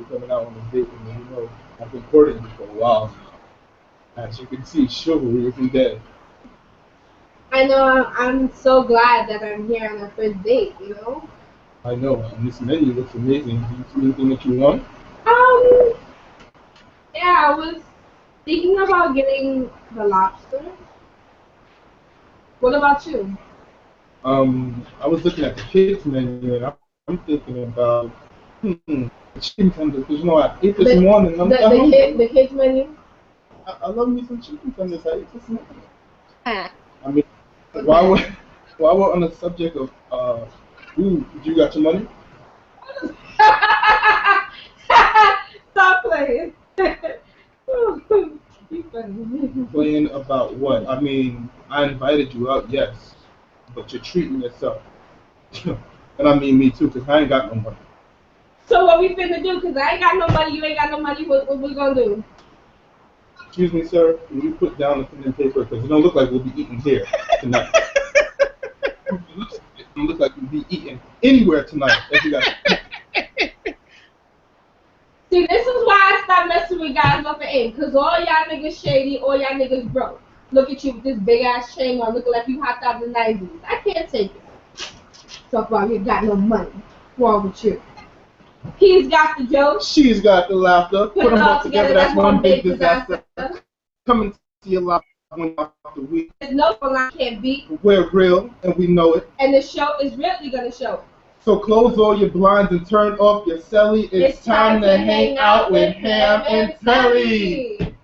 for coming out on a date with me. You know, I've been courting you for a while. As you can see, chivalry isn't dead. I know. I'm so glad that I'm here on our first date. You know. I know, and this menu looks amazing. Do you see anything that you want? Um. Yeah, I was thinking about getting the lobster. What about you? I was looking at the kids menu, and I'm thinking about chicken tenders, because you know I ate this morning. I'm hungry. The kids menu. I love me some chicken tenders. I ate this morning. Huh. I mean, Okay. while we're on the subject of food, you got your money? Stop playing. You funny. Playing about what? I mean, I invited you out, yes, but you're treating yourself, and I mean me too, because I ain't got no money. So what we finna do? Cause I ain't got no money. You ain't got no money. What we gonna do? Excuse me, sir. Can you put down the pen and paper? Because it don't look like we'll be eating here tonight. It don't look like we'll be eating anywhere tonight. As you guys. See, this is why I stopped messing with guys off the end. Cause all y'all niggas shady, all y'all niggas broke. Look at you with this big ass chain on, looking like you hopped out the 90s. I can't take it. Talk about you got no money. What's wrong with you? He's got the jokes. She's got the laughter. Put them it all both together. That's one big disaster. Coming to your life one off the week. There's no one I can't beat. We're real and we know it. And the show is really gonna show. So close all your blinds and turn off your celly. It's time to hang out with Ham and Telly.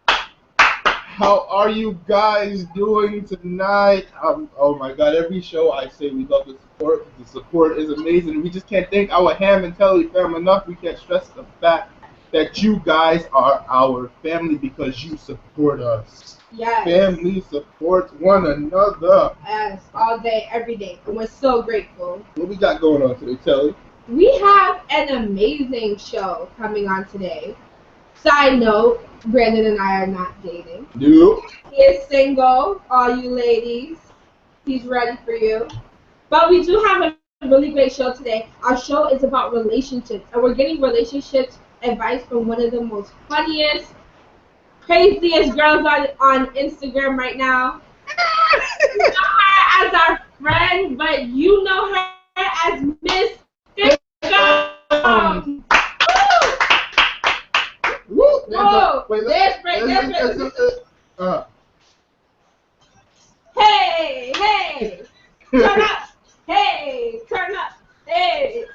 How are you guys doing tonight? Oh my God, every show I say we love the support. The support is amazing. We just can't thank our Ham and Telly fam enough. We can't stress the fact that you guys are our family because you support us. Yes. Family supports one another. Yes, all day, every day. And we're so grateful. What we got going on today, Telly? We have an amazing show coming on today. Side note, Brandon and I are not dating. Nope. He is single, all you ladies. He's ready for you. But we do have a really great show today. Our show is about relationships, and we're getting relationships advice from one of the most funniest, craziest girls on Instagram right now. You know her as our friend, but you know her as Miz Thickummz. Woo! Whoa! Wait, There's break. Hey, hey! Turn up! Hey, turn up! Hey!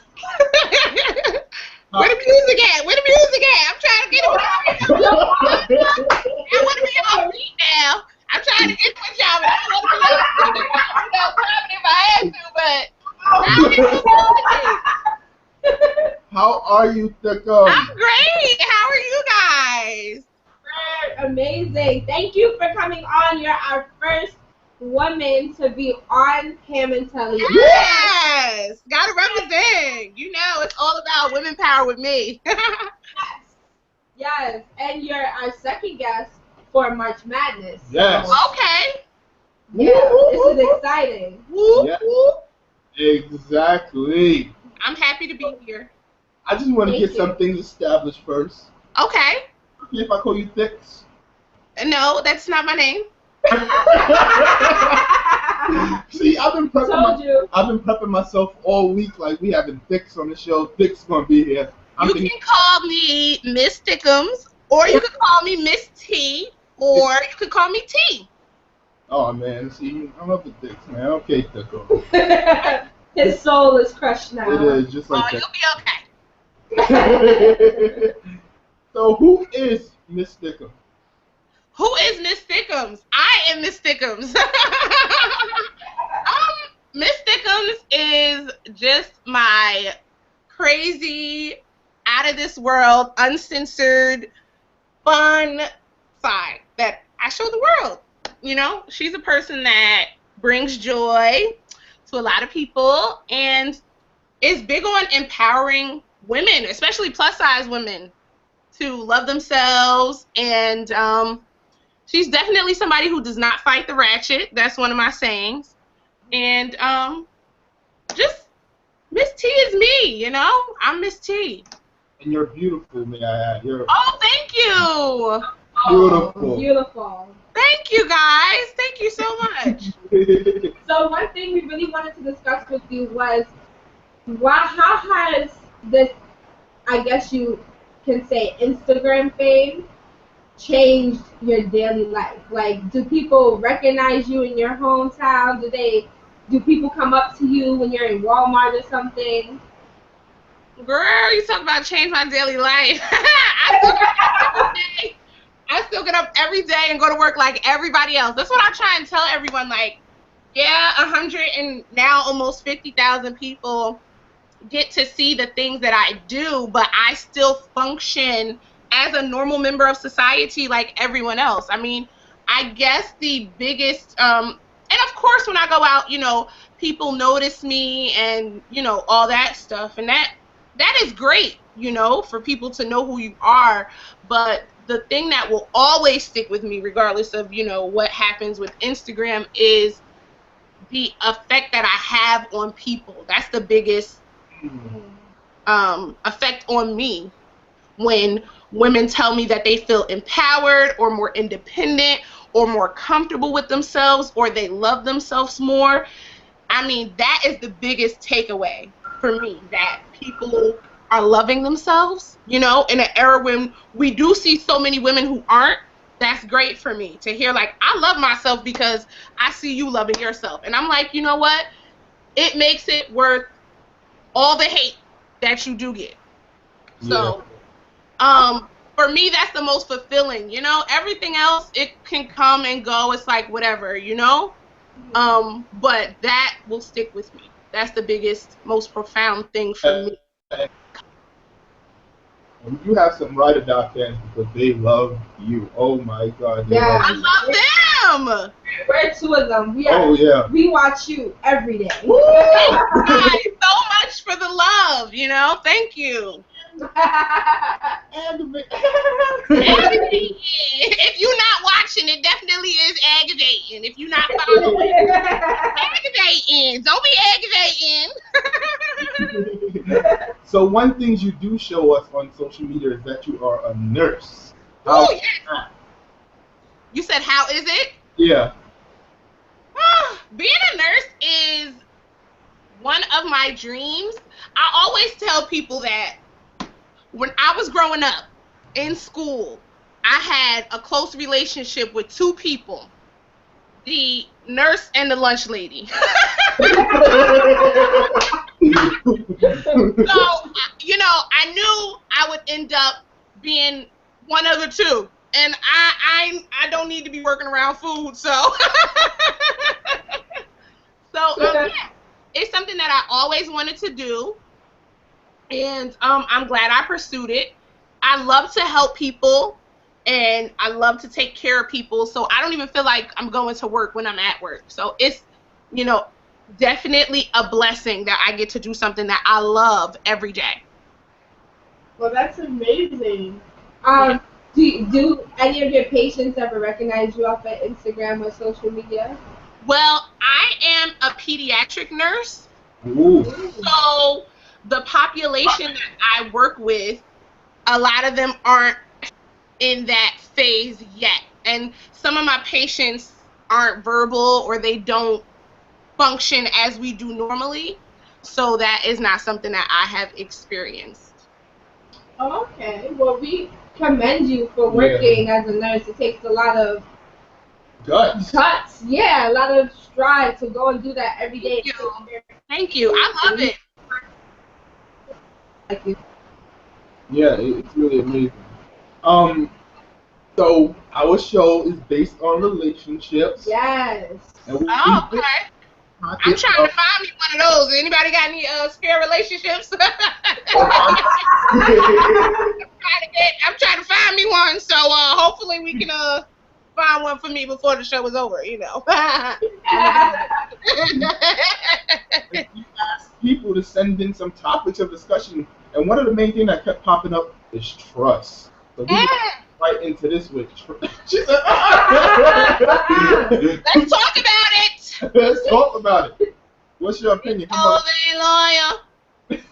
Where the music at? Where the music at? I'm trying to get it. I want to be on beat now. I'm trying to get with y'all, but I want to be on beat. If I had to, but How are you, Thickummz? I'm great. How are you guys? Amazing. Thank you for coming on. You're our first woman to be on Ham and Telly. Yes. Gotta represent. You know, it's all about women power with me. Yes. And you're our second guest for March Madness. Yes. Okay. Yeah, this is exciting. Yeah. Exactly. I'm happy to be here. I just want to Thank get you. some things established first. Okay. Okay, if I call you Thicks. No, that's not my name. See, I've been Told you. prepping myself all week. Like we having Thicks on the show. Thicks gonna be here. You can call me Miss Thickummz, or you can call me Miss T, or you could call me T. Oh man, see, I love the Thicks, man. Okay, Thicko. His soul is crushed now. It is just like You'll be okay. that. So who is Miss Thickummz? Who is Miss Thickummz? I am Miss Thickummz. Miss Thickummz is just my crazy, out of this world, uncensored, fun side that I show the world. You know, she's a person that brings joy to a lot of people and is big on empowering women, especially plus size women, to love themselves. And she's definitely somebody who does not fight the ratchet. That's one of my sayings. And just Miss T is me, you know? I'm Miss T. And you're beautiful, may I add. You're Oh, thank you. beautiful. Beautiful. Thank you, guys. Thank you so much. So one thing we really wanted to discuss with you was how has this, I guess you can say, Instagram fame changed your daily life? Like, do people recognize you in your hometown? Do people come up to you when you're in Walmart or something? Girl, you talk about change my daily life. I still get up every day and go to work like everybody else. That's what I try and tell everyone. Like, yeah, 100 and now almost 50,000 people get to see the things that I do, but I still function as a normal member of society like everyone else. I mean, I guess the biggest, and of course, when I go out, people notice me and, all that stuff. And that is great, for people to know who you are. But the thing that will always stick with me, regardless of, what happens with Instagram, is the effect that I have on people. That's the biggest effect on me. When women tell me that they feel empowered or more independent or more comfortable with themselves or they love themselves more, I mean, that is the biggest takeaway for me, that people are loving themselves, in an era when we do see so many women who aren't. That's great for me to hear, like, I love myself because I see you loving yourself. And I'm like, you know what? It makes it worth all the hate that you do get. So, for me, that's the most fulfilling, everything else, it can come and go. It's like, whatever, but that will stick with me. That's the biggest, most profound thing for me. You have some ride or die fans because they love you. Oh my God. I love them. We're two of them. We watch you every day. Thank you guys so much for the love, Thank you. If you're not watching, it definitely is aggravating. If you're not following, aggravating. Don't be aggravating. So one thing you do show us on social media is that you are a nurse. Oh, yes. You said, how is it? Yeah. Being a nurse is one of my dreams. I always tell people that when I was growing up in school, I had a close relationship with two people, the nurse and the lunch lady. So, I knew I would end up being one of the two. And I don't need to be working around food, so. Yeah, it's something that I always wanted to do. And I'm glad I pursued it. I love to help people, and I love to take care of people. So I don't even feel like I'm going to work when I'm at work. So it's, definitely a blessing that I get to do something that I love every day. Well, that's amazing. Do any of your patients ever recognize you off of Instagram or social media? Well, I am a pediatric nurse. Ooh. So the population that I work with, a lot of them aren't in that phase yet. And some of my patients aren't verbal or they don't function as we do normally. So that is not something that I have experienced. Okay. Well, we commend you for working as a nurse. It takes a lot of guts. Yeah, a lot of stride to go and do that every day. Thank you. I love it. Thank you. Yeah, it's really amazing. So our show is based on relationships. Yes. And okay. I'm trying to find me one of those. Anybody got any spare relationships? I'm trying to find me one. So hopefully we can find one for me before the show is over. You ask people to send in some topics of discussion, and one of the main things that kept popping up is trust. So we right into this with trust. She said, let's talk about it. Let's talk about it. What's your opinion? Oh, they lawyer.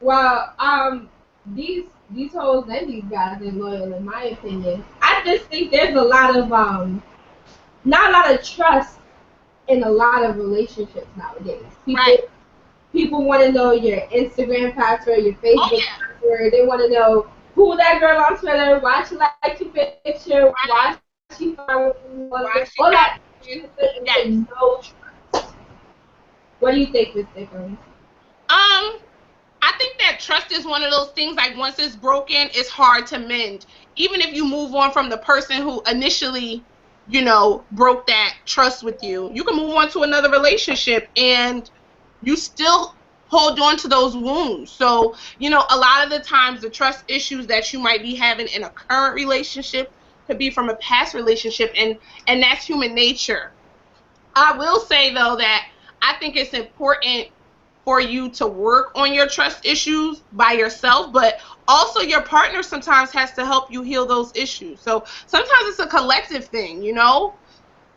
Well, these hoes and these guys are loyal, in my opinion. I just think there's a lot of not a lot of trust in a lot of relationships nowadays. People want to know your Instagram password, your Facebook password. They want to know who that girl on Twitter, why she like your picture, why she found all that. No trust. What do you think, Miz Thickummz? I think that trust is one of those things, like once it's broken, it's hard to mend. Even if you move on from the person who initially, broke that trust with you, you can move on to another relationship and you still hold on to those wounds. So, a lot of the times the trust issues that you might be having in a current relationship could be from a past relationship, and that's human nature. I will say, though, that I think it's important for you to work on your trust issues by yourself, but also your partner sometimes has to help you heal those issues. So sometimes it's a collective thing,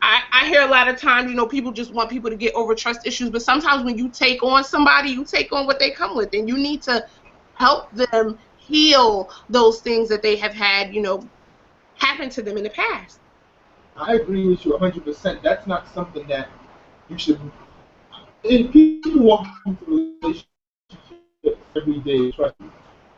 I hear a lot of times, people just want people to get over trust issues, but sometimes when you take on somebody, you take on what they come with, and you need to help them heal those things that they have had, happen to them in the past. I agree with you 100%. That's not something that you should. And people walk into relationships every day, trust me.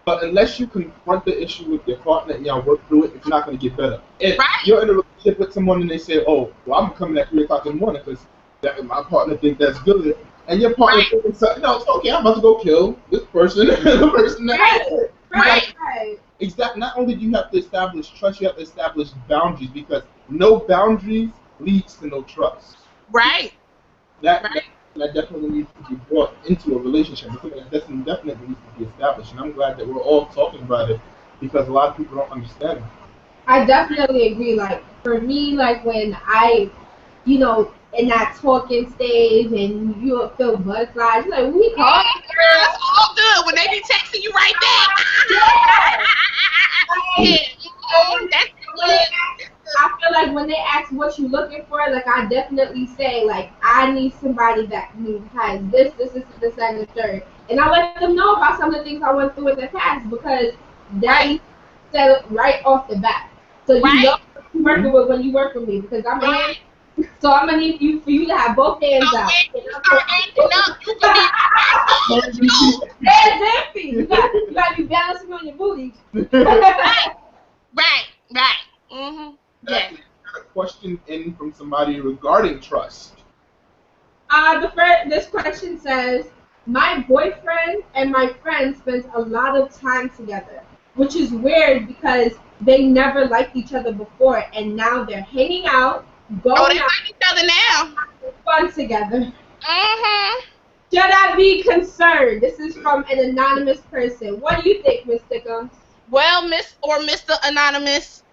But unless you confront the issue with your partner and y'all work through it, it's not going to get better. If you're in a relationship with someone and they say, "Oh, well, I'm coming at 3 o'clock in the morning because my partner thinks that's good," and your partner thinks something else, okay, I'm about to go kill this person, the person that. Right. Exactly. Not only do you have to establish trust, you have to establish boundaries, because no boundaries leads to no trust. Right. That definitely needs to be brought into a relationship. That definitely needs to be established. And I'm glad that we're all talking about it, because a lot of people don't understand it. I definitely agree. Like, for me, like when I, in that talking stage and you feel butterflies, you're like, we call it's all good when they be texting you right back. That's good. I feel like when they ask what you looking for, like I definitely say, like, I need somebody that has this, and the third. And I let them know about some of the things I went through in the past, because that said right off the bat. So you know what you're working with when you work with me, because I'm in. So I'm gonna need for you to have both hands out. Hands empty. You gotta be balancing on your booty. Right. Mm-hmm. Yeah. A question in from somebody regarding trust. This question says, my boyfriend and my friend spends a lot of time together, which is weird because they never liked each other before, and now they're hanging out, going out, like each other now, fun together. Mm-hmm. Should I be concerned? This is from an anonymous person. What do you think, Miz Thickummz? Well, Miss or Mr. Anonymous,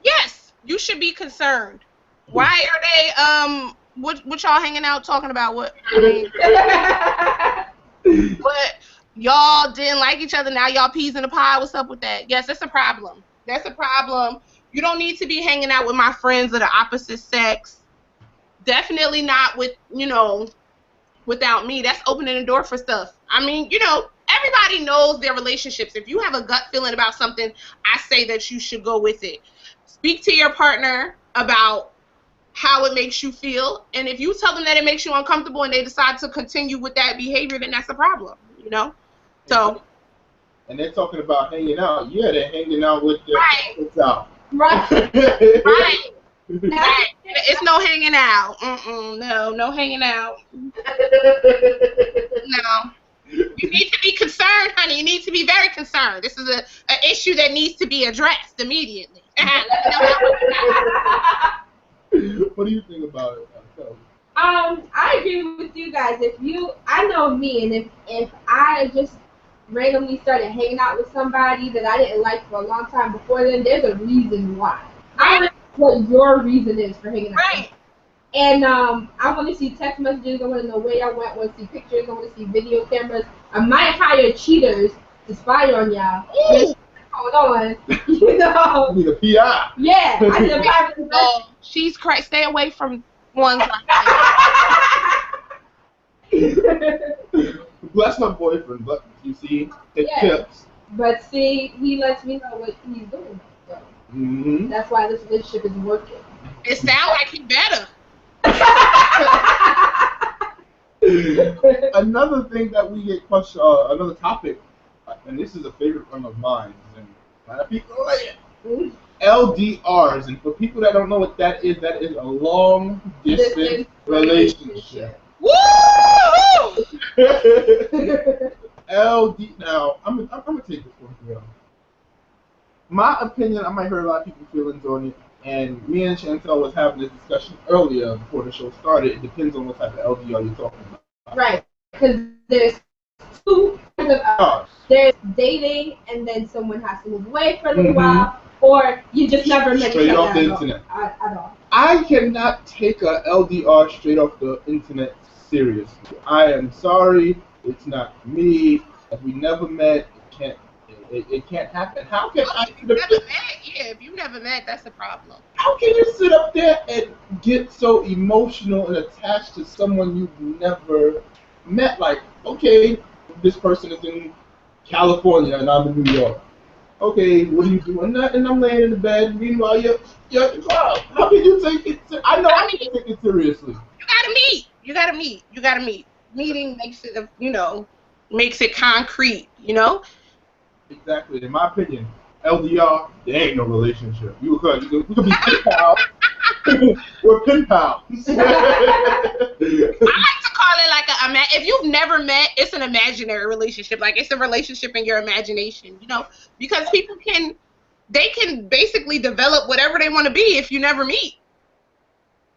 yes, you should be concerned. Why are they what y'all hanging out talking about? What y'all didn't like each other, now y'all peas in the pie? What's up with that? Yes, that's a problem. That's a problem. You don't need to be hanging out with my friends of the opposite sex. Definitely not with, without me. That's opening the door for stuff. I mean, everybody knows their relationships. If you have a gut feeling about something, I say that you should go with it. Speak to your partner about how it makes you feel, and if you tell them that it makes you uncomfortable and they decide to continue with that behavior, then that's a problem, So. And they're talking about hanging out. Yeah, they're hanging out with their kids out. Right. Right. It's no hanging out. No hanging out. No. You need to be concerned, honey. You need to be very concerned. This is an issue that needs to be addressed immediately. What do you think about it? I agree with you guys. I know me, and if I just randomly started hanging out with somebody that I didn't like for a long time before then, there's a reason why. I want to know what your reason is for hanging out. Right. And I want to see text messages. I want to know where y'all went. I want to see pictures. I want to see video cameras. I might hire cheaters to spy on y'all. What's going on? You need a PI. Yeah. I need a private investigation. She's crazy. Stay away from ones like that. Well, that's my boyfriend, but you see, it Yeah. tips. But see, he lets me know what he's doing. So Mm-hmm. that's why this relationship is working. It sounds like he better. Another thing that we get questioned, another topic, and this is a favorite one of mine, and a lot of people like it. LDRs, and for people that don't know what that is a long distance relationship. Woo! LD. Now, I'm gonna take this one for real. My opinion, I might hurt a lot of people's feelings on it, and me and Chantel was having this discussion earlier before the show started. It depends on what type of LDR you're talking about. Right, because there's two kinds of there's dating, and then someone has to move away for a little while, or you just never met straight each off other the internet. At all. I cannot take a LDR straight off the internet seriously. I am sorry, it's not me. If we never met, it can't happen. How can I? If you never met, yeah. If you never met, that's a problem. How can you sit up there and get so emotional and attached to someone you've never met? Like, okay, this person is in California and I'm in New York. Okay, what are you doing? Nothing. I'm laying in the bed. Meanwhile, wow. How can you take it? I know I can take it seriously. You gotta meet. Meeting makes it, makes it concrete. Exactly. In my opinion, LDR, there ain't no relationship. We could be pen pals. We're pen pals. I like to call it like if you've never met, it's an imaginary relationship. Like it's a relationship in your imagination, because people can basically develop whatever they want to be if you never meet.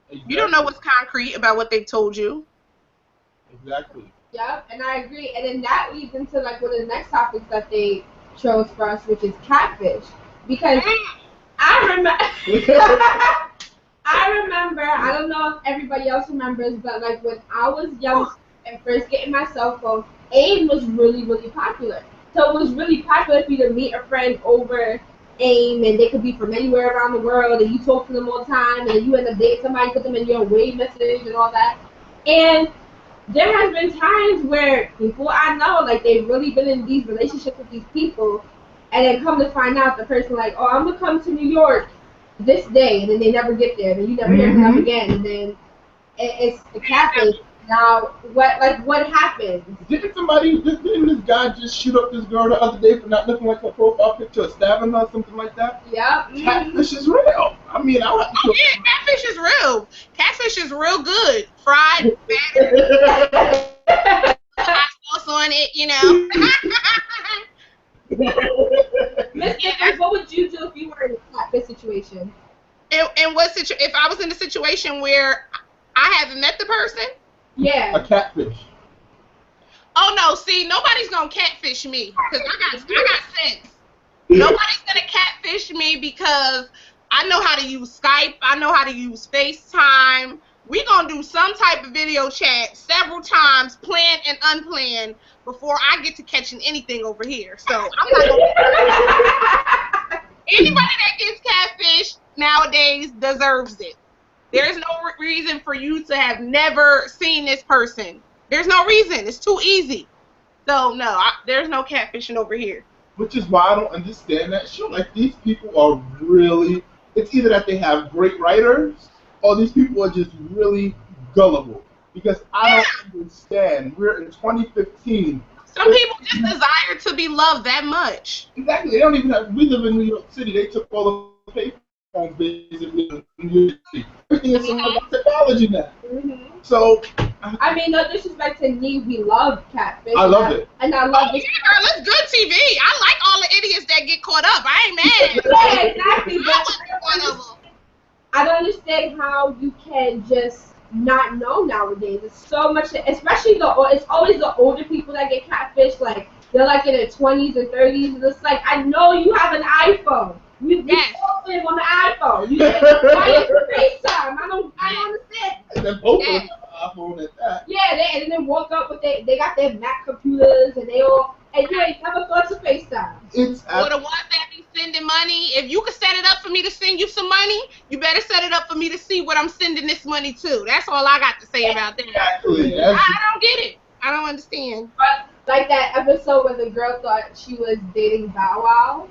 Exactly. You don't know what's concrete about what they've told you. Exactly. Yep, and I agree. And then that leads into like one of the next topics that they chose for us, which is catfish. Because I remember, I don't know if everybody else remembers, but like when I was young and first getting my cell phone, AIM was really, really popular. So it was really popular for you to meet a friend over AIM, and they could be from anywhere around the world, and you talk to them all the time, and then you end up dating somebody, put them in your wave message and all that. And there has been times where people I know, like they've really been in these relationships with these people, and then come to find out the person like, oh, I'm gonna come to New York this day, and then they never get there, and then you never hear from them again, and then it's the catfish. Now, what happened? Didn't this guy just shoot up this girl the other day for not looking like her profile picture or stabbing her or something like that? Yep. Catfish is real. I mean, catfish is real. Catfish is real good. Fried, battered, hot sauce on it, Miss Thickummz, what would you do if you were in a catfish situation? And if I was in a situation where I haven't met the person? Yeah. A catfish. Oh no! See, nobody's gonna catfish me because I got sense. Nobody's gonna catfish me because I know how to use Skype. I know how to use FaceTime. We gonna do some type of video chat several times, planned and unplanned, before I get to catching anything over here. So I'm not gonna. Anybody that gets catfish nowadays deserves it. There's no reason for you to have never seen this person. There's no reason. It's too easy. So, no, there's no catfishing over here. Which is why I don't understand that show. Like, these people are really... It's either that they have great writers, or these people are just really gullible. Because I don't understand. We're in 2015. Some people just desire to be loved that much. Exactly. They don't even have... We live in New York City. They took all the paper. Basically, everything is about technology now. So, I mean, no disrespect to me, we love catfish. I love it, and I love it. Yeah, girl, it's good TV. I like all the idiots that get caught up. I ain't mad. Yeah, exactly. But I don't understand how you can just not know nowadays. It's so much, especially it's always the older people that get catfish. Like they're like in their 20s or 30s, and it's like, I know you have an iPhone. We all live on the iPhone. You get FaceTime. I don't understand. And then both of them have an iPhone at that. Yeah, and then they walk up with they got their Mac computers, and and you ain't never thought to FaceTime. Or the ones that be sending money. If you could set it up for me to send you some money, you better set it up for me to see what I'm sending this money to. That's all I got to say about that. Exactly. I don't get it. I don't understand. But like that episode where the girl thought she was dating Bow Wow,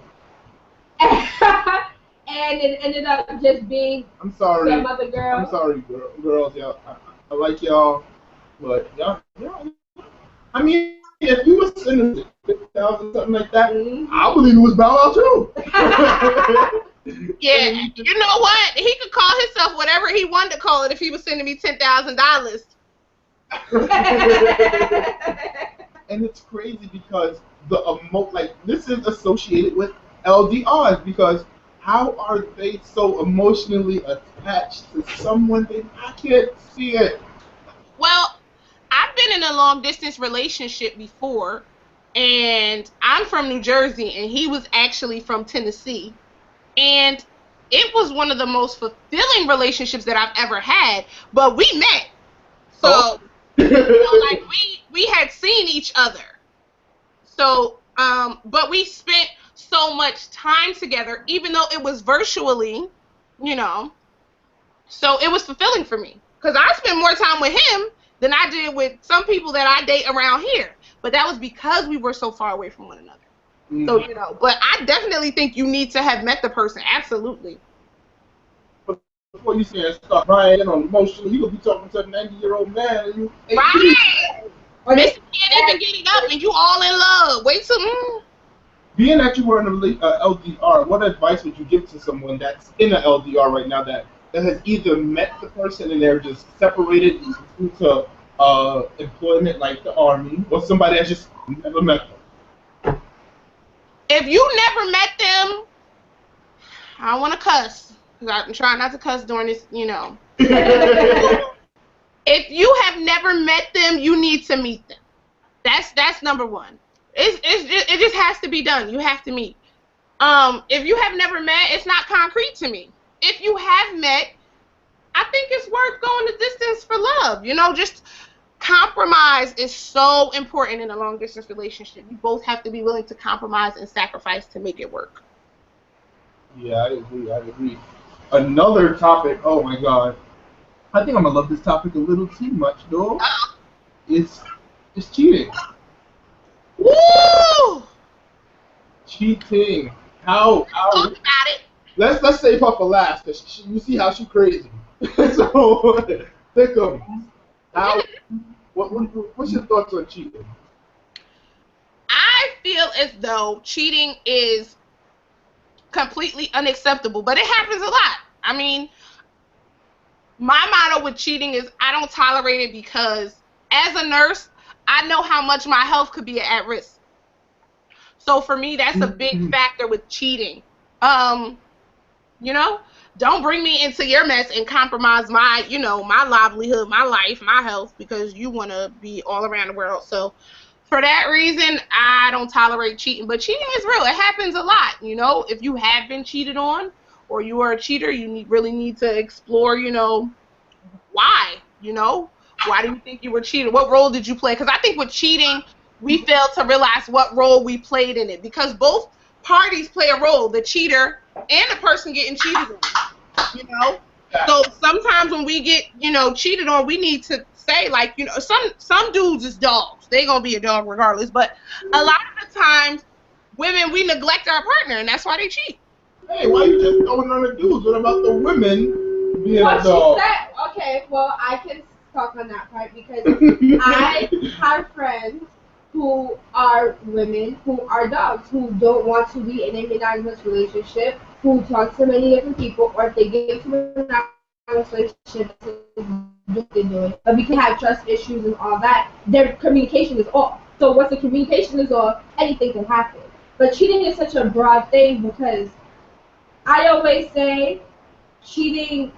and it ended up just being I'm sorry. some other girl. I'm sorry, girls. Y'all, I like y'all, but y'all. I mean, if you was sending 50,000 something like that, I believe it was Bow Wow too. Yeah, you know what? He could call himself whatever he wanted to call it if he was sending me $10,000. And it's crazy because this is associated with LDRs because how are they so emotionally attached to someone I can't see it. Well, I've been in a long distance relationship before, and I'm from New Jersey, and he was actually from Tennessee. And it was one of the most fulfilling relationships that I've ever had. But we met. So, like we had seen each other. So, but we spent so much time together, even though it was virtually, you know. So it was fulfilling for me. Because I spent more time with him than I did with some people that I date around here. But that was because we were so far away from one another. So, you know, but I definitely think you need to have met the person. Absolutely. Before you say start crying on emotional, you could be talking to a 90-year-old man and you right. Or they can't even get it up and you all in love. Wait till Being that you were in a LDR, what advice would you give to someone that's in an LDR right now that has either met the person and they're just separated due to employment like the army, or somebody that's just never met them? If you never met them, I don't want to cuss. I'm trying not to cuss during this, you know. If you have never met them, you need to meet them. That's number one. It just has to be done. You have to meet. If you have never met, it's not concrete to me. If you have met, I think it's worth going the distance for love. You know, just compromise is so important in a long distance relationship. You both have to be willing to compromise and sacrifice to make it work. Yeah, I agree. Another topic, oh my god. I think I'm gonna love this topic a little too much though. It's cheating. Woo! Cheating. How Talk about it. Let's save her for last, because you see how she's crazy. So Thickummz. What's your thoughts on cheating? I feel as though cheating is completely unacceptable, but it happens a lot. I mean, my motto with cheating is I don't tolerate it because as a nurse, I know how much my health could be at risk. So for me, that's a big factor with cheating. You know, don't bring me into your mess and compromise my, you know, my livelihood, my life, my health, because you want to be all around the world. So for that reason, I don't tolerate cheating. But cheating is real. It happens a lot. You know, if you have been cheated on or you are a cheater, you really need to explore, you know, why, you know, why do you think you were cheated? What role did you play? Because I think with cheating, we fail to realize what role we played in it, because both parties play a role, the cheater and the person getting cheated on, you know? So sometimes when we get, you know, cheated on, we need to say, like, you know, some dudes is dogs. They gonna be a dog regardless. But a lot of the times, women, we neglect our partner, and that's why they cheat. Hey, why you just going on the dudes? What about the women being What a dog? she said, okay, well, I can talk on that part because I have friends who are women who are dogs, who don't want to be in a monogamous relationship, who talk to many different people, or if they get into a monogamous relationship, they're doing. But because they have trust issues and all that, their communication is off. So once the communication is off, anything can happen. But cheating is such a broad thing because I always say cheating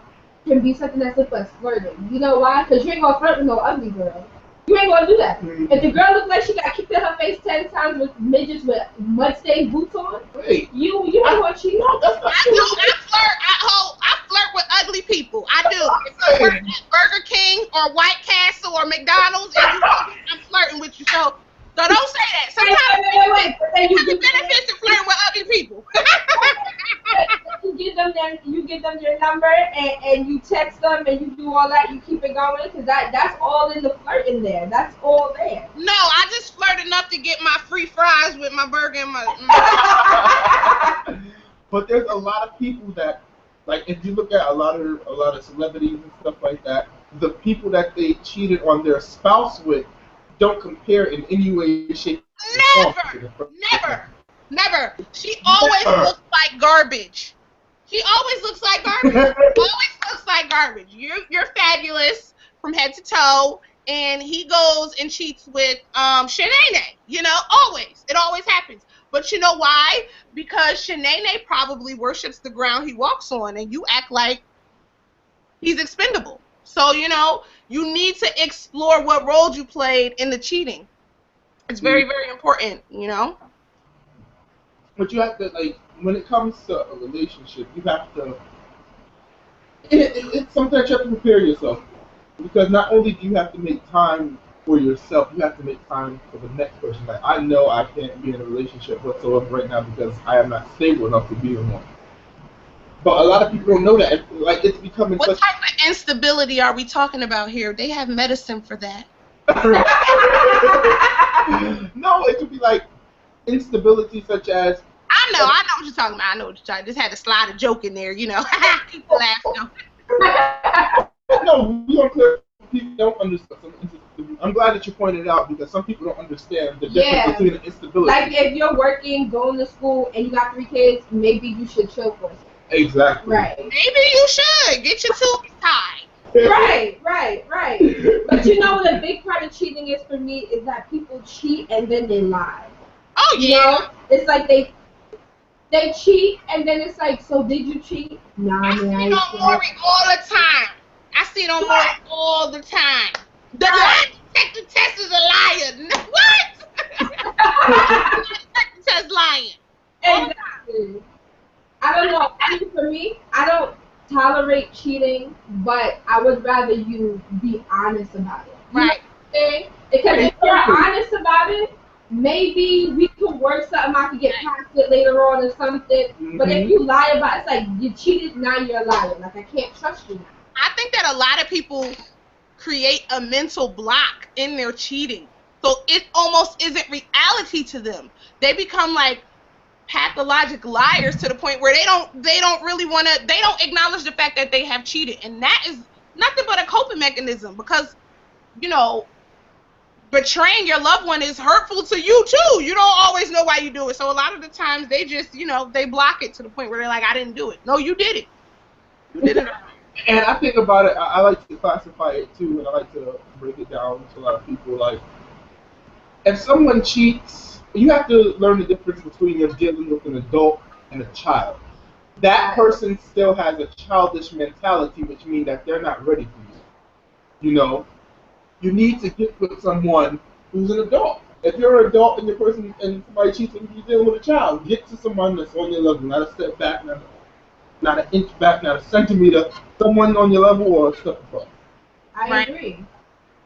can be something that's looked like flirting. You know why? Because you ain't gonna flirt with no ugly girl. You ain't gonna do that. If the girl looks like she got kicked in her face 10 times with midgets with mud-stained boots on, Wait, you ain't gonna cheat. No, that's not I true. do. I flirt with ugly people. I do. If I work at Burger King or White Castle or McDonald's, and you know I'm flirting with you, so don't say that. Sometimes Wait. But then you have the benefits of flirting with ugly people. you give them them your number and you text them and you do all that, you keep it going, because that's all in the flirting there. That's all there. No, I just flirt enough to get my free fries with my burger and my. But there's a lot of people that, like, if you look at a lot of celebrities and stuff like that, the people that they cheated on their spouse with don't compare in any way, shape, or form. Never. She always looks like garbage. She always looks like garbage. You're fabulous from head to toe, and he goes and cheats with Shanae. You know, always. It always happens. But you know why? Because Shanae probably worships the ground he walks on, and you act like he's expendable. So, you know, you need to explore what role you played in the cheating. It's very, very important, you know? But you have to, like, when it comes to a relationship, you have to, it's sometimes you have to prepare yourself. Because not only do you have to make time for yourself, you have to make time for the next person. Like, I know I can't be in a relationship whatsoever right now because I am not stable enough to be in one. But a lot of people don't know that. Like, it's becoming What type of instability are we talking about here? They have medicine for that. No, it could be like instability such as... I know what you're talking about. I just had to slide a joke in there, you know. People laugh, though. No, we don't clear. People don't understand. I'm glad that you pointed it out because some people don't understand the difference between instability. Like if you're working, going to school, and you got 3 kids, maybe you should chill for a second. Exactly. Right. Maybe you should get your tubes tied. Right. But you know what a big part of cheating is for me is that people cheat and then they lie. Oh yeah. You know? It's like they cheat and then it's like, so did you cheat? Nah, I see it on Maury all the time. The lie detector test is a liar. What? Lie detector test lying. Exactly. I don't know. I mean, for me, I don't tolerate cheating, but I would rather you be honest about it. Right. Because if you're honest about it, maybe we could work something. I could get past it later on or something. Mm-hmm. But if you lie about it, it's like you cheated, now you're a liar. Like, I can't trust you now. I think that a lot of people create a mental block in their cheating. So it almost isn't reality to them. They become like pathologic liars to the point where they don't really want to, they don't acknowledge the fact that they have cheated. And that is nothing but a coping mechanism because, you know, betraying your loved one is hurtful to you too. You don't always know why you do it. So a lot of the times they just, you know, they block it to the point where they're like, I didn't do it. No, you did it. You did it. And I think about it, I like to classify it too, and I like to break it down to a lot of people. Like, if someone cheats, you have to learn the difference between you're dealing with an adult and a child. That person still has a childish mentality, which means that they're not ready for you. You know, you need to get with someone who's an adult. If you're an adult and your person and somebody cheats and you're dealing with a child, get to someone that's on your level, not a step back, not an inch back, not a centimeter. Someone on your level or a step above. I agree.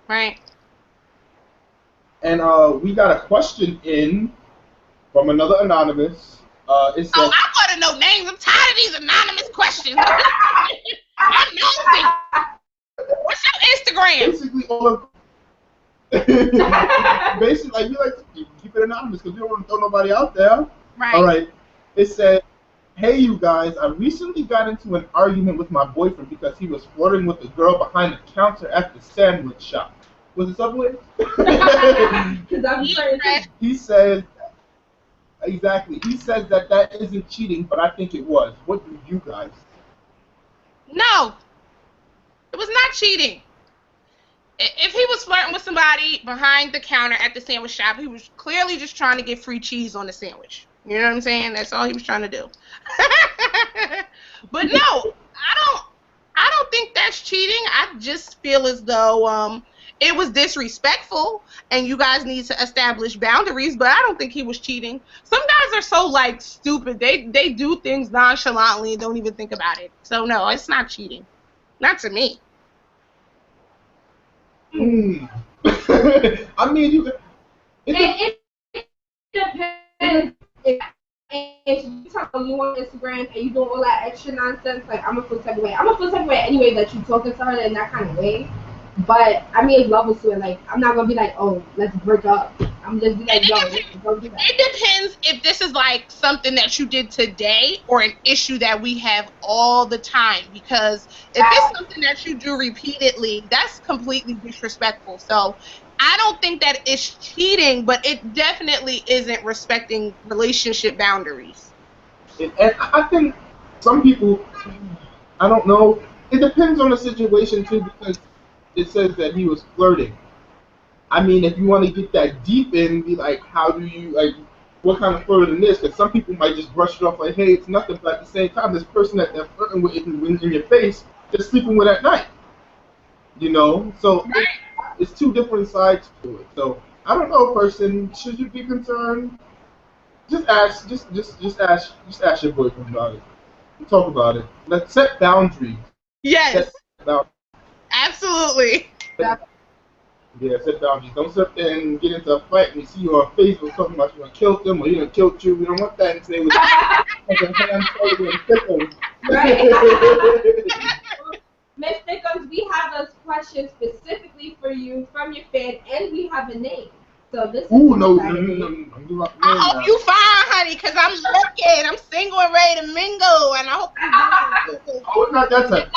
Right. And we got a question in from another anonymous. It says, I want to know names. I'm tired of these anonymous questions. I'm nosy. What's your Instagram? Basically, all of basically, like, we like to keep it anonymous because we don't want to throw nobody out there. Right. All right. It said, hey, you guys, I recently got into an argument with my boyfriend because he was flirting with a girl behind the counter at the sandwich shop. Was it Subway? He says, exactly. He says that isn't cheating, but I think it was. What do you guys think? No. It was not cheating. If he was flirting with somebody behind the counter at the sandwich shop, he was clearly just trying to get free cheese on the sandwich. You know what I'm saying? That's all he was trying to do. But no, I don't think that's cheating. I just feel as though it was disrespectful and you guys need to establish boundaries, but I don't think he was cheating. Some guys are so like stupid. They do things nonchalantly and don't even think about it. So no, it's not cheating. Not to me. I mean, it depends. and you tell you on Instagram and you doing all that extra nonsense, like I'm a feel type of way. I'm a feel type of way anyway that you talking to her in that kind of way. But I mean, it's levels to it. Like I'm not gonna be like, oh, let's break up. I'm just be like, yo, don't do that. It depends if this is like something that you did today or an issue that we have all the time. Because if it's something that you do repeatedly, that's completely disrespectful. So I don't think that it's cheating, but it definitely isn't respecting relationship boundaries. And I think some people, I don't know. It depends on the situation too, because it says that he was flirting. I mean, if you want to get that deep in, be like, how do you like, what kind of flirting is? Because some people might just brush it off like, hey, it's nothing. But at the same time, this person that they're flirting with in your face, they're sleeping with at night. You know, so it's two different sides to it. So I don't know, person. Should you be concerned? Just ask, ask your boyfriend about it. Talk about it. Let's set boundaries. Yes. Set boundaries. Absolutely. Yeah, set boundaries. Don't sit there and get into a fight and you see you on Facebook talking about you done killed them or you done killed you. We don't want that and say with Miss Thickummz, we have a question specifically for you from your fan, and we have a name. So this is no. I hope you fine, honey, because I'm looking. I'm single and ready to mingle, and I hope you do. Oh, it's not that type.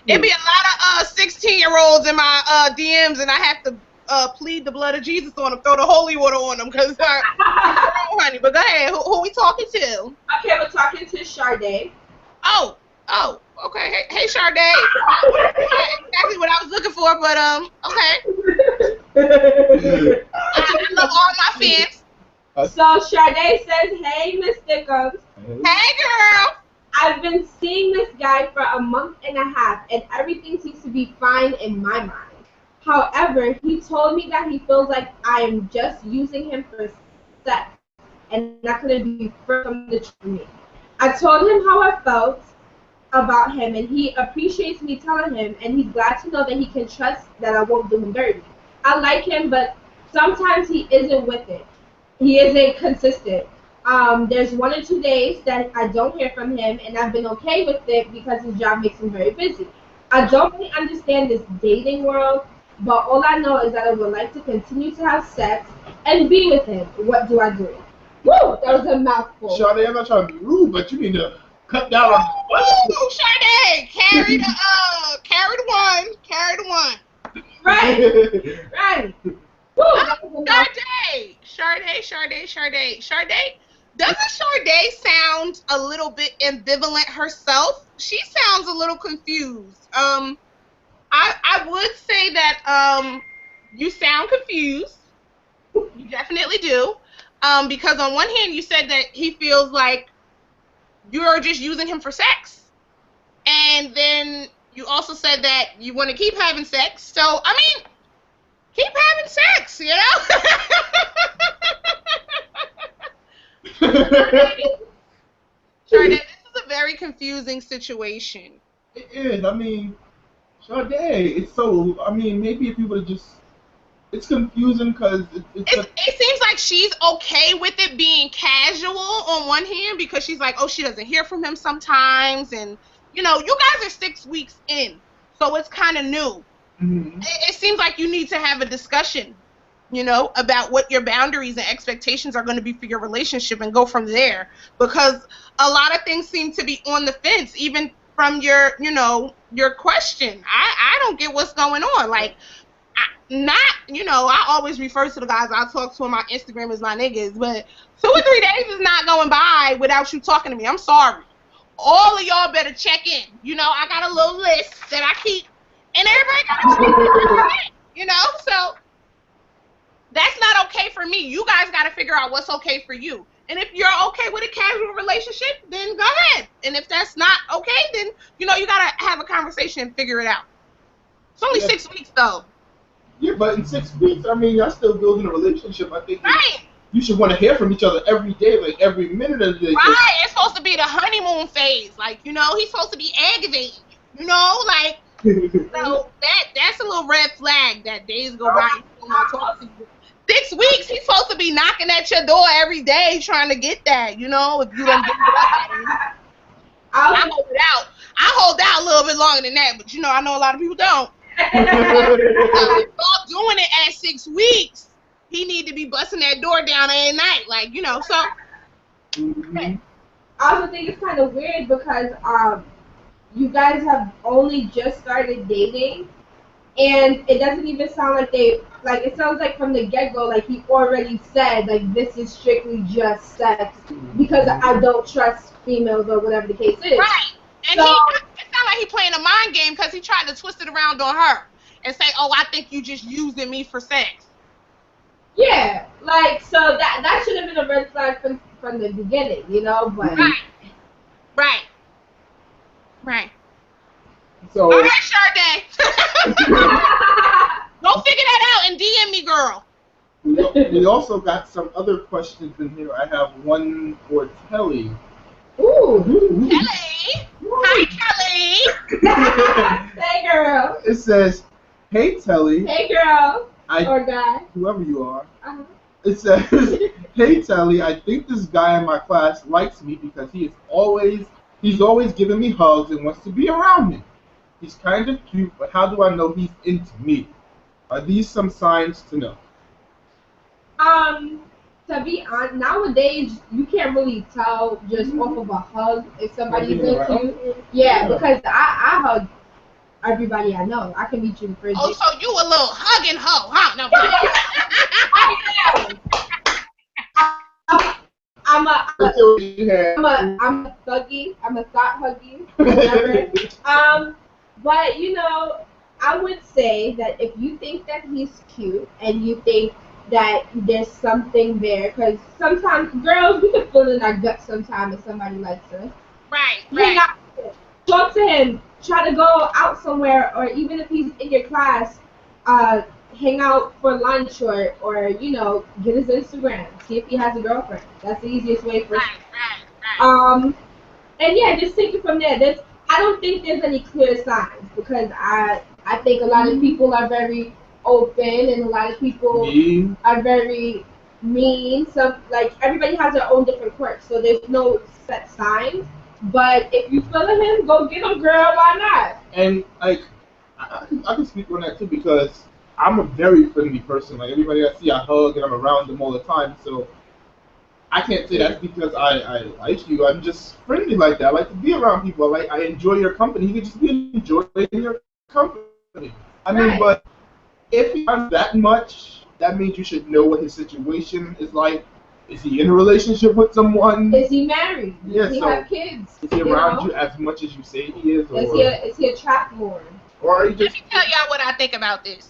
It'd be a lot of 16-year-olds in my DMs, and I have to plead the blood of Jesus on them, throw the holy water on them, because honey. But go ahead. Who we talking to? Okay, we're talking to Sade. Oh, okay. Hey, Sade. Exactly what I was looking for, but okay. I love all my fans. So Sade says, "Hey, Miss Thickummz. Hey, girl. I've been seeing this guy for a month and a half, and everything seems to be fine in my mind. However, he told me that he feels like I am just using him for sex, and not going to be from the truth for me. I told him how I felt about him, and he appreciates me telling him, and he's glad to know that he can trust that I won't do him dirty. I like him, but sometimes he isn't with it. He isn't consistent. There's 1 or 2 days that I don't hear from him, and I've been okay with it because his job makes him very busy. I don't really understand this dating world, but all I know is that I would like to continue to have sex and be with him. What do I do?" Woo! That was a mouthful. Sade, I'm not trying to be rude, but you need to cut down on the question. Sade, carry the one. Right. Woo! Sade. Doesn't Sade sound a little bit ambivalent herself? She sounds a little confused. I would say that you sound confused. You definitely do. Because on one hand you said that he feels like you're just using him for sex. And then you also said that you want to keep having sex. So, I mean, keep having sex, you know? Sade, this is a very confusing situation. It is. I mean, Sade, it's so. I mean, maybe if you would have just. It's confusing because it seems like she's okay with it being casual on one hand because she's like, oh, she doesn't hear from him sometimes, and you know, you guys are 6 weeks in, so it's kind of new. Mm-hmm. It seems like you need to have a discussion, you know, about what your boundaries and expectations are going to be for your relationship and go from there, because a lot of things seem to be on the fence, even from your, you know, your question. I don't get what's going on. Like, I always refer to the guys I talk to on my Instagram as my niggas, but 2 or 3 days is not going by without you talking to me. I'm sorry. All of y'all better check in. You know, I got a little list that I keep, and everybody got to check in, you know? So that's not okay for me. You guys got to figure out what's okay for you. And if you're okay with a casual relationship, then go ahead. And if that's not okay, then, you know, you got to have a conversation and figure it out. It's only 6 weeks, though. Yeah, but in 6 weeks, I mean, y'all still building a relationship. I think right. You should want to hear from each other every day, like every minute of the day. Right, it's supposed to be the honeymoon phase. Like, you know, he's supposed to be aggravating. You know, like, so that's a little red flag that days go by and he's not talking to you. 6 weeks, he's supposed to be knocking at your door every day trying to get that, you know, if you don't give it up at him. I hold it out. I hold out a little bit longer than that, but you know, I know a lot of people don't. Stop doing it at 6 weeks. He need to be busting that door down every night, like, you know, so. I also think it's kind of weird because you guys have only just started dating, and it doesn't even sound like it sounds like from the get-go, like he already said, like, this is strictly just sex because I don't trust females or whatever the case is. Right. And so, it sounds like he playing a mind game because he tried to twist it around on her and say, oh, I think you just using me for sex. Yeah, like, so that should have been a red flag from the beginning, you know, but. Right. So. All right, Sade. Go figure that out and DM me, girl. We also got some other questions in here. I have one for Telly. Ooh. Telly. Hi, Telly. Hey, girl. It says, hey, Telly. Hey, girl. Or guy. Whoever you are. Uh-huh. It says, hey, Telly, I think this guy in my class likes me because he's always giving me hugs and wants to be around me. He's kind of cute, but how do I know he's into me? Are these some signs to know? To be honest, nowadays you can't really tell just off of a hug if somebody's into you. Yeah, because I hug everybody I know. I can meet you in prison. Oh, so you a little hugging hoe, huh? No. I'm a thuggy. I'm a thought huggy. Whatever. But you know, I would say that if you think that he's cute and you think that there's something there, because sometimes girls, we can feel in our gut sometimes if somebody likes us. Right. Talk to him. Try to go out somewhere, or even if he's in your class, hang out for lunch, or you know, get his Instagram. See if he has a girlfriend. That's the easiest way for. Right. And yeah, just take it from there. I don't think there's any clear signs because I think a lot of people are very open and a lot of people are very mean. So like everybody has their own different quirks, so there's no set signs. But if you feel him, go get him, girl. Why not? And like I can speak on that too because I'm a very friendly person. Like everybody I see, I hug and I'm around them all the time. So I can't say that's because I like you. I'm just friendly like that. I like to be around people. I enjoy your company. You can just be enjoying your company. I mean, but if he does that much, that means you should know what his situation is like. Is he in a relationship with someone? Is he married? Yes. Does he have kids? Is he around you as much as you say he is? Or is he a trap lord? Or are you just... Let me tell y'all what I think about this.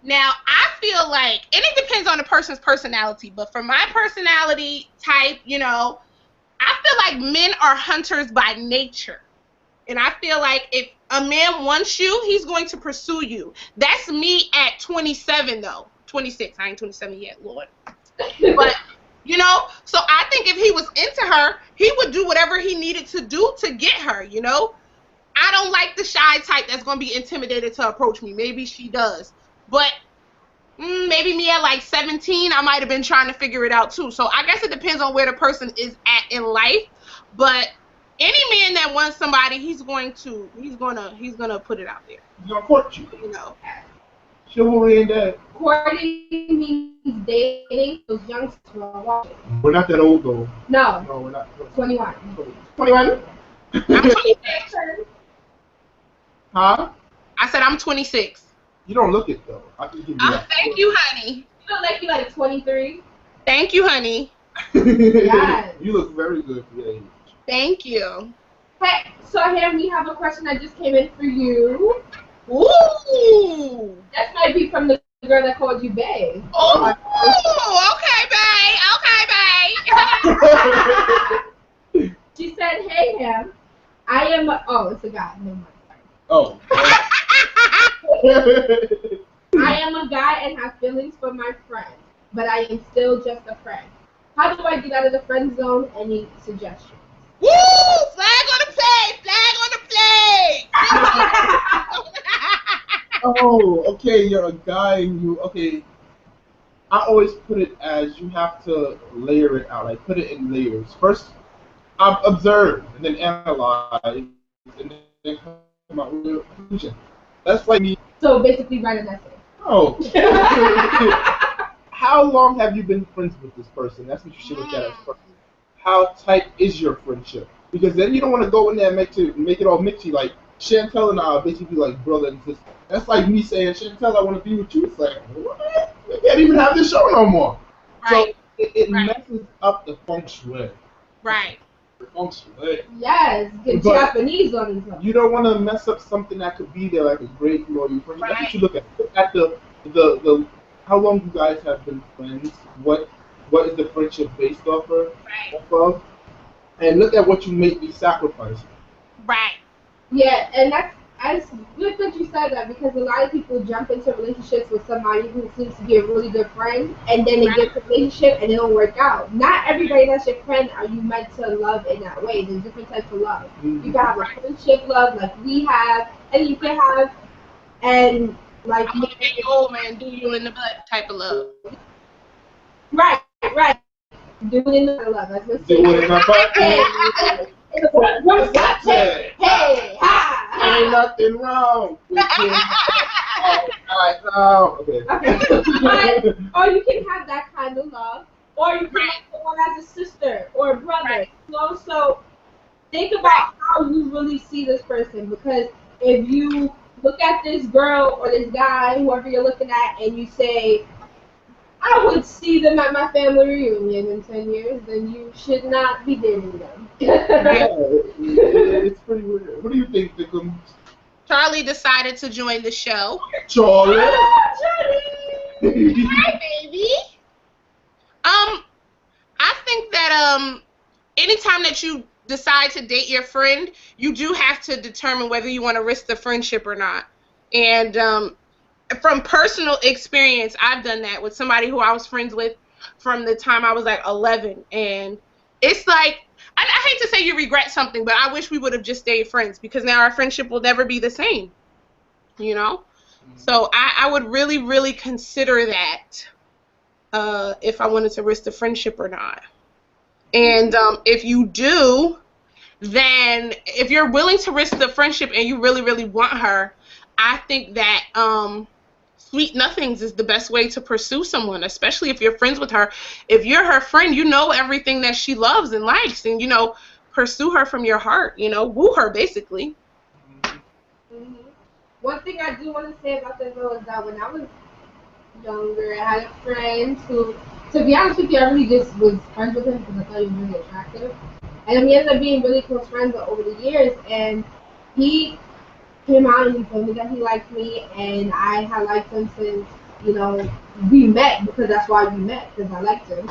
Now, I feel like, and it depends on the person's personality, but for my personality type, you know, I feel like men are hunters by nature. And I feel like if a man wants you, he's going to pursue you. That's me at 27, though. 26. I ain't 27 yet, Lord. But, you know, so I think if he was into her, he would do whatever he needed to do to get her, you know? I don't like the shy type that's going to be intimidated to approach me. Maybe she does. But maybe me at like 17, I might have been trying to figure it out too. So I guess it depends on where the person is at in life. But any man that wants somebody, he's gonna put it out there. He's gonna court you. You know. Chivalry and that. Courting means dating. Those youngsters are watching. We're not that old though. No, we're not. 21. 21? I'm 26. Huh? I said I'm 26. You don't look it though. I can give you that. Thank you, honey. You look like you like 23. Thank you, honey. Yes. You look very good for your age. Thank you. Hey, so here we have a question that just came in for you. Ooh. This might be from the girl that called you bae. Oh, okay, bae. She said, hey, him. I am a... Oh, it's a guy. Never mind. Oh. I am a guy and have feelings for my friend, but I am still just a friend. How do I get out of the friend zone? Any suggestions? Woo! Flag on the play! Flag on the play! Oh, okay, you're a guy and you okay. I always put it as you have to layer it out, like put it in layers. First, observe and then analyze and then come out with a conclusion. That's like me. So basically, write an essay. Oh, how long have you been friends with this person? That's what you should look at as first. How tight is your friendship? Because then you don't want to go in there and make it all mixy. Like Chantel and I are basically like brother and sister. That's like me saying, Chantel, I want to be with you. It's like, what? We can't even have this show no more. So Right. it Right. messes up the feng shui. Right. The feng shui. Yes, get But Japanese on his own. you don't want to mess up something that could be there like a great loyal friendship. That's what you Right. look at. Look at the how long you guys have been friends. What is the friendship based Right. off of? And look at what you may be sacrificing. Right. Yeah, and that's good that you said that because a lot of people jump into relationships with somebody who seems to be a really good friend, and then they get Right. to a relationship and it don't work out. Not everybody that's your friend are you meant to love in that way. There's different types of love. You Mhm. can have a Right. friendship love like we have, and you can have and like I want to get you old man, do you in the butt type of love. right, doing in the love. That's what Do it in my butt. Hey, what's up? Hey, Hey, ain't ha. nothing wrong with being alright now. Okay. Okay. Or you can have that kind of love, or you can Right. have someone as a sister or a brother. Right. So think about how you really see this person, because if you look at this girl or this guy, whoever you're looking at, and you say, I would see them at my family reunion in 10 years, then you should not be dating them. Yeah, it's pretty weird. What do you think, Thickummz? Charlie decided to join the show. Charlie? Hi, baby. I think that anytime that you decide to date your friend, you do have to determine whether you want to risk the friendship or not. And from personal experience, I've done that with somebody who I was friends with from the time I was like 11. And it's like, I hate to say you regret something, but I wish we would have just stayed friends because now our friendship will never be the same, you know? So I would really, really consider that if I wanted to risk the friendship or not. And if you do, then if you're willing to risk the friendship and you really, really want her, I think that sweet nothings is the best way to pursue someone, especially if you're friends with her. If you're her friend, you know everything that she loves and likes, and pursue her from your heart. Woo her basically. Mhm. One thing I do want to say about that though is that when I was younger, I had a friend who, to be honest with you, I really just was friends with him because I thought he was really attractive. And then we ended up being really close friends over the years. And he came out and he told me that he liked me, and I had liked him since we met, because that's why we met, because I liked him.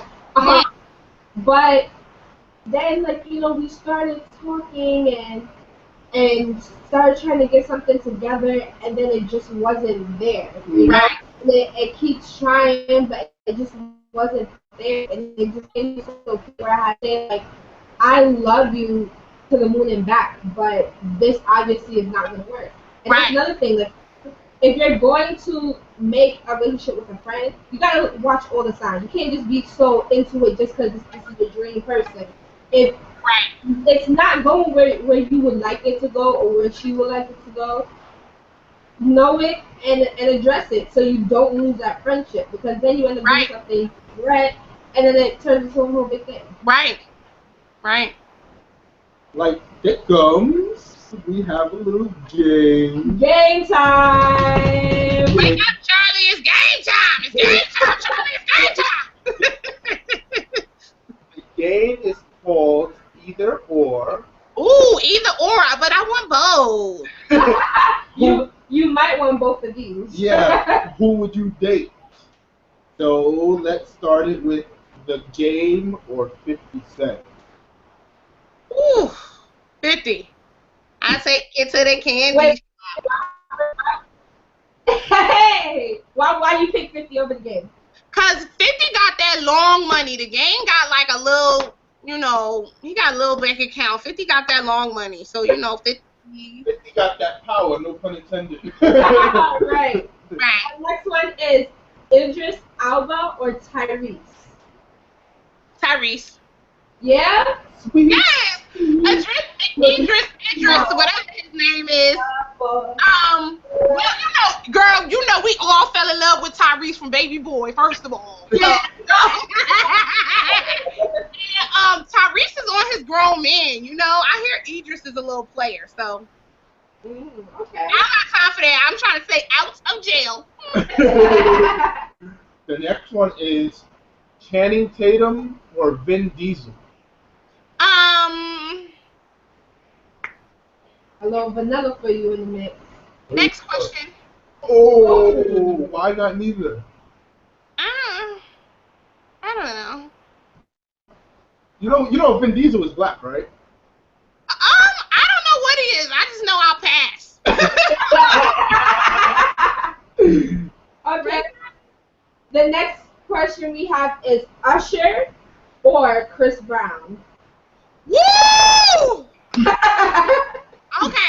But then we started talking and started trying to get something together, and then it just wasn't there. Right. And it keeps trying, but it just wasn't there, and it just came to a point where I had to say, like, I love you to the moon and back, but this obviously is not going to work. And that's Right. another thing. Like, if you're going to make a relationship with a friend, you gotta watch all the signs. You can't just be so into it just because this is your dream person. If Right. it's not going where you would like it to go or where she would like it to go, know it and address it so you don't lose that friendship, because then you end up doing Right. something you regret, and then it turns into a whole big thing. Right. Right. Like Thickummz, we have a little game. Game time! Wake up, Charlie! It's game time! It's game time, Charlie! It's game time! The game is called Either or. Ooh, either or, but I want both. You might want both of these. Yeah, who would you date? So let's start it with the game or 50 Cent. Ooh, 50. I take it to the candy. Wait. Hey, why you pick 50 over the game? Cause 50 got that long money. The game got like a little, he got a little bank account. 50 got that long money. So, 50 got that power, no pun intended. Right. Right. The next one is Idris Alba or Tyrese. Tyrese. Yeah? Sweet. Yes. Idris, whatever his name is. Well, girl, we all fell in love with Tyrese from Baby Boy, first of all. Yeah. And, Tyrese is on his grown man, I hear Idris is a little player, so Okay. I'm not confident. I'm trying to stay out of jail. The next one is Channing Tatum or Vin Diesel. A little vanilla for you in a minute. Next question. Oh, why not neither? I don't know. You know Vin Diesel is black, right? I don't know what he is. I just know I'll pass. Okay. The next question we have is Usher or Chris Brown. Woo! Okay.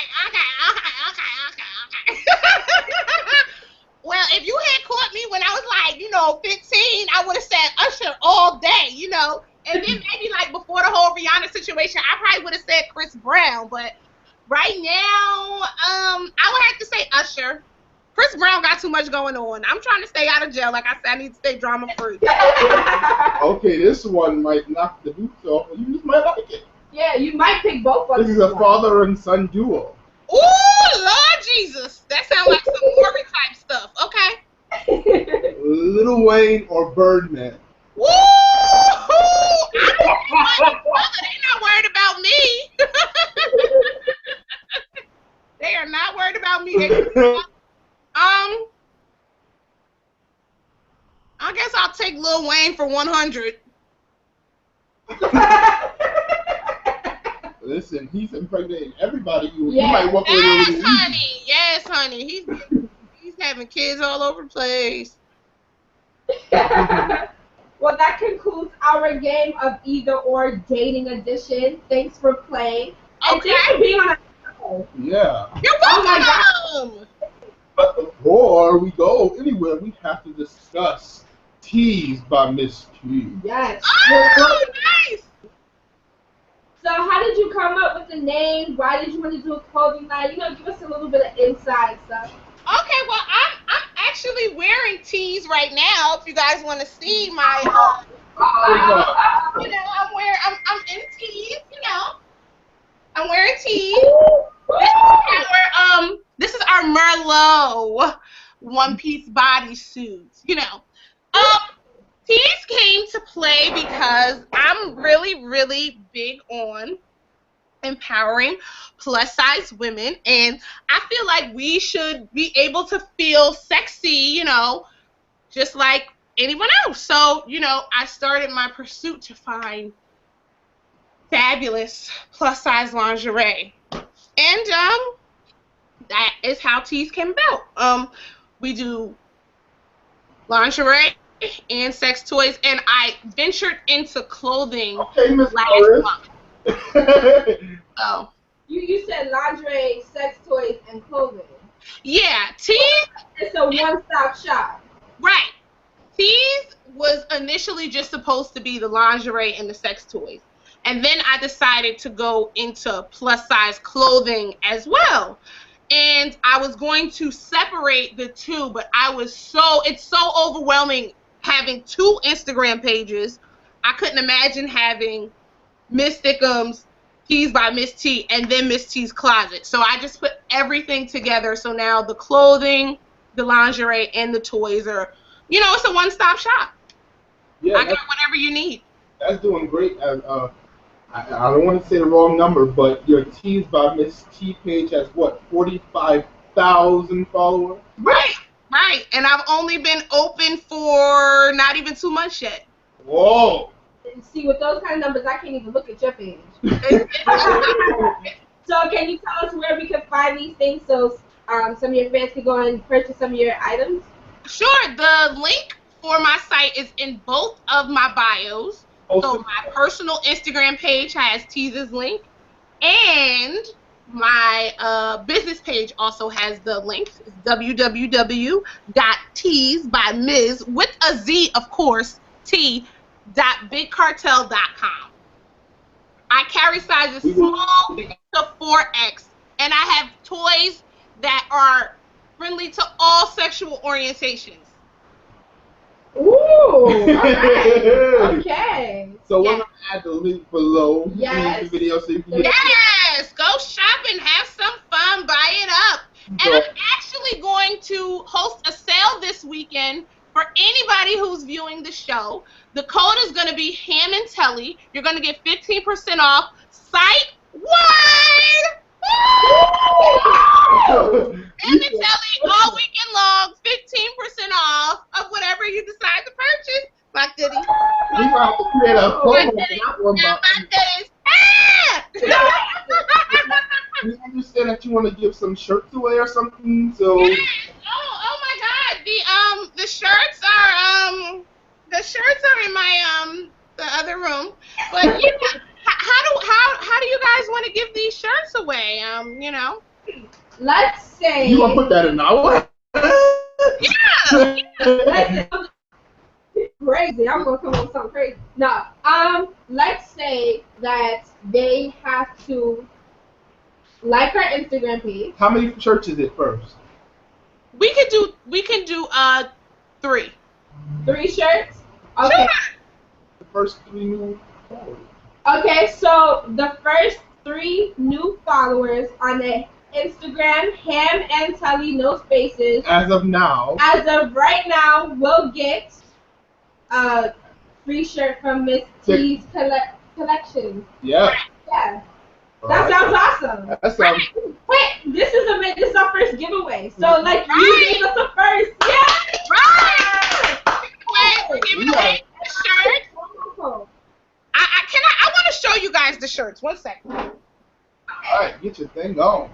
Well, if you had caught me when I was like, 15, I would have said Usher all day, And then maybe like before the whole Rihanna situation, I probably would have said Chris Brown. But right now, I would have to say Usher. Chris Brown got too much going on. I'm trying to stay out of jail. Like I said, I need to stay drama free. Okay, this one might knock the boots off, but you just might like it. Yeah, you might pick both of them. This is a father and son duo. Ooh, Lord Jesus. That sounds like some Maury type stuff. Okay. Lil Wayne or Birdman. Woo! They're not worried about me. They are not worried about me. I guess I'll take Lil Wayne for 100. Listen, he's impregnating everybody. You Yeah. might walk away with it. Honey. Yes, honey. He's having kids all over the place. Well, that concludes our game of either or dating edition. Thanks for playing. And thanks for being on our show. Yeah. You're welcome. But before we go anywhere, we have to discuss Tease by Miss T. Yes. Oh, nice. So how did you come up with the name? Why did you want to do a clothing line? Give us a little bit of inside stuff. Okay, well, I'm actually wearing tees right now. If you guys want to see my, I'm in tees. I'm wearing tees. This is our Merlot one-piece bodysuits. Tees came to play because I'm really, really big on empowering plus-size women, and I feel like we should be able to feel sexy, just like anyone else. So, I started my pursuit to find fabulous plus-size lingerie, and that is how Tees came about. We do lingerie and sex toys, and I ventured into clothing last month. Oh. You said lingerie, sex toys, and clothing. Yeah, Tees. It's a one-stop shop. Right. Tees was initially just supposed to be the lingerie and the sex toys. And then I decided to go into plus-size clothing as well. And I was going to separate the two, but it's so overwhelming having two Instagram pages. I couldn't imagine having Miz Thickummz, Tees by Miss T, and then Miss T's Closet. So I just put everything together. So now the clothing, the lingerie, and the toys are, it's a one-stop shop. Yeah, I got whatever you need. That's doing great. I don't want to say the wrong number, but your Tees by Miss T page has, 45,000 followers? Right. And I've only been open for not even 2 months yet. Whoa. See, with those kind of numbers, I can't even look at your page. So can you tell us where we can find these things so some of your fans can go and purchase some of your items? Sure. The link for my site is in both of my bios. So my personal Instagram page has Tees' link, and my business page also has the link. It's www.tees by Miz with a Z, of course, t.bigcartel.com. I carry sizes small to 4X, and I have toys that are friendly to all sexual orientations. Ooh, okay. So we're gonna add the link below. Yes. The video so you can Yes, go shopping, have some fun, buy it up. And I'm actually going to host a sale this weekend for anybody who's viewing the show. The code is going to be Ham and Telly. You're going to get 15% off site-wide. Ham and Telly all weekend long, 15% off of whatever you decide to purchase. My goodies. We have to create a My promo goodies. for that one. My goodies. We understand that you want to give some shirts away or something, so. Yes. Oh my God. The shirts are in my the other room. But yeah, how do you guys want to give these shirts away? You know. Let's say. You want to put that in our? Yeah. Crazy. I'm gonna come up with something crazy. No. Let's say that they have to like our Instagram page. How many shirts is it first? We can do 3. 3 shirts. Okay. Sure. The first 3 new followers. Okay, so the first 3 new followers on the Instagram, Ham and Telly, no spaces. As of now. As of right now, will get a free shirt from Miss T's collection. Yeah. Yeah. That sounds awesome. That sounds. Wait, this is our first giveaway. So like you gave us a first. Yeah. Right. We're giving away the shirt. Wonderful. I want to show you guys the shirts. 1 second. All right, get your thing going.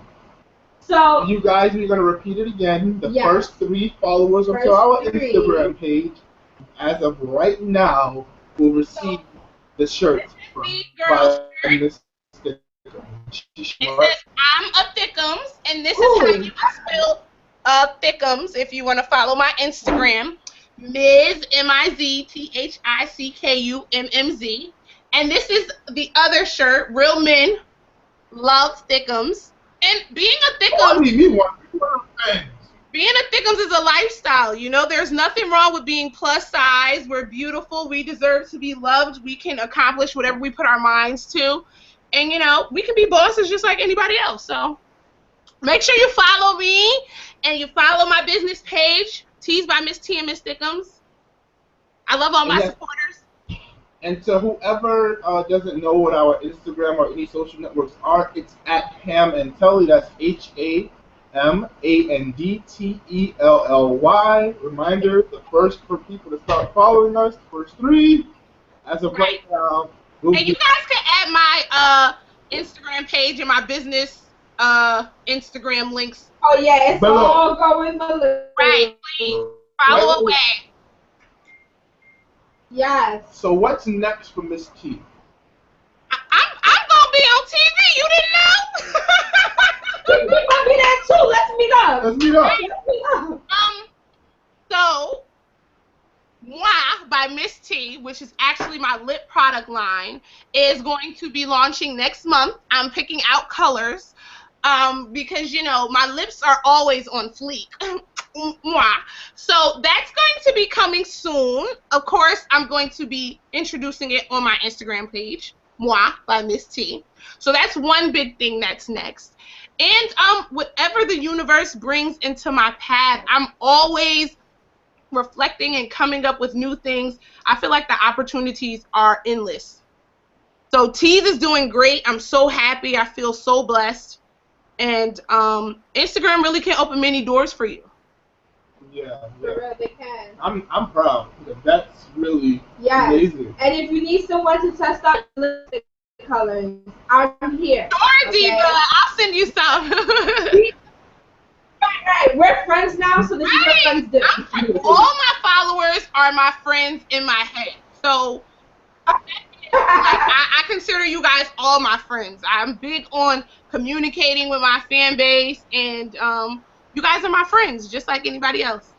So you guys, we're gonna repeat it again. The first 3 followers onto our Instagram page, as of right now, will receive the shirts from this. It says I'm a Thickummz, and this is how you spell Thickummz if you want to follow my Instagram. Miz MIZTHICKUMMZ. And this is the other shirt, Real Men Love Thickummz. And being a Thickummz is a lifestyle. You know, there's nothing wrong with being plus size. We're beautiful. We deserve to be loved. We can accomplish whatever we put our minds to. And, you know, we can be bosses just like anybody else. So make sure you follow me and you follow my business page, Tees by Miss T and Miss Thickummz. I love all my supporters. And to whoever doesn't know what our Instagram or any social networks are, it's at Ham and Telly. That's HAMANDTELLY. Reminder, the first for people to start following us, the first 3, as of right now. And you guys can add my Instagram page and my business Instagram links. Oh yeah, it's all going below. Right, please follow away. Yes. So what's next for Miss T? I'm gonna be on TV. You didn't know? We gonna be there too. Let's meet up. Let's meet up. So, Moi by Miss T, which is actually my lip product line, is going to be launching next month. I'm picking out colors because, you know, my lips are always on fleek. Moi. So that's going to be coming soon. Of course, I'm going to be introducing it on my Instagram page, Moi by Miss T. So that's one big thing that's next. And whatever the universe brings into my path, I'm always reflecting and coming up with new things. I feel like the opportunities are endless. So Tees is doing great. I'm so happy. I feel so blessed. And Instagram really can open many doors for you. Yeah. For real, they can. I'm proud. That's really amazing. And if you need someone to test out lipstick colors, I'm here. Sure, Diva. I'll send you some. Right. We're friends now, so this is what friends do. All my followers are my friends in my head. So I consider consider you guys all my friends. I'm big on communicating with my fan base, and you guys are my friends, just like anybody else.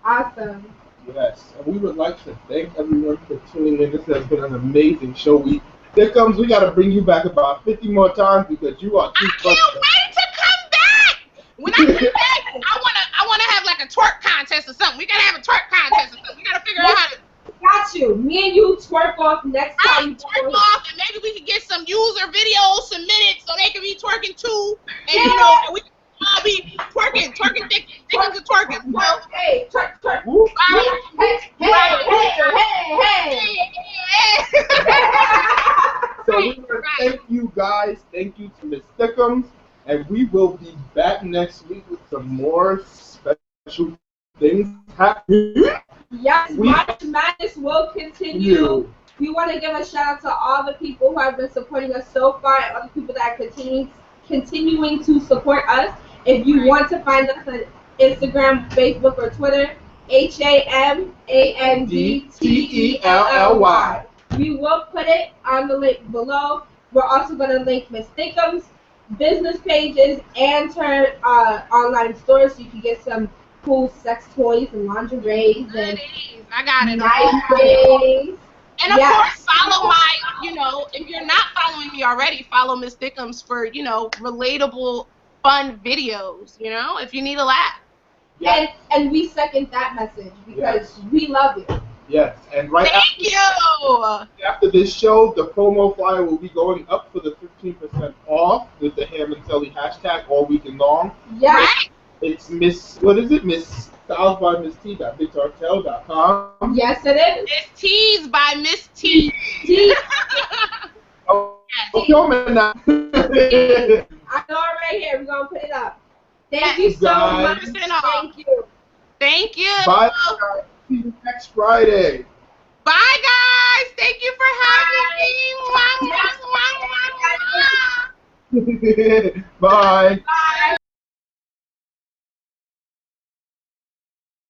Awesome. Yes, and we would like to thank everyone for tuning in. This has been an amazing show. We got to bring you back about 50 more times because you are too I can't wait to come back. When I come back, I wanna have like a twerk contest or something. We gotta have a twerk contest or something. We gotta figure out how to. Got you. Me and you twerk off next time. Twerk off, and maybe we can get some user videos submitted so they can be twerking too, and you know, and we can all be twerking, Thickummz and twerking. You know? Hey, twerk. So we want to thank you guys. Thank you to Miz Thickummz. And we will be back next week with some more special things happening. Yes, March Madness will continue. We want to give a shout out to all the people who have been supporting us so far and all the people that are continuing to support us. If you want to find us on Instagram, Facebook, or Twitter, HAMANDTELLY. We will put it on the link below. We're also going to link Miz Thickummz business pages and her online store so you can get some cool sex toys and lingerie and I got it. nice things. And of course, follow my, if you're not following me already, follow Miz Thickummz for, relatable, fun videos, if you need a laugh. Yes. And we second that message because we love you. Yes, and Thank you. After this show, the promo flyer will be going up for the 15% off with the Ham and Telly hashtag all weekend long. Yes. Right? It's Miss Styles by Miss T. BigTartel.com. Yes, it is. Miss T's by Miss T. Okay, now. I know it right here. We're going to put it up. Thank you so much. Thank you. Thank you. Bye. See you next Friday. Bye, guys. Thank you for having me. Bye. Bye.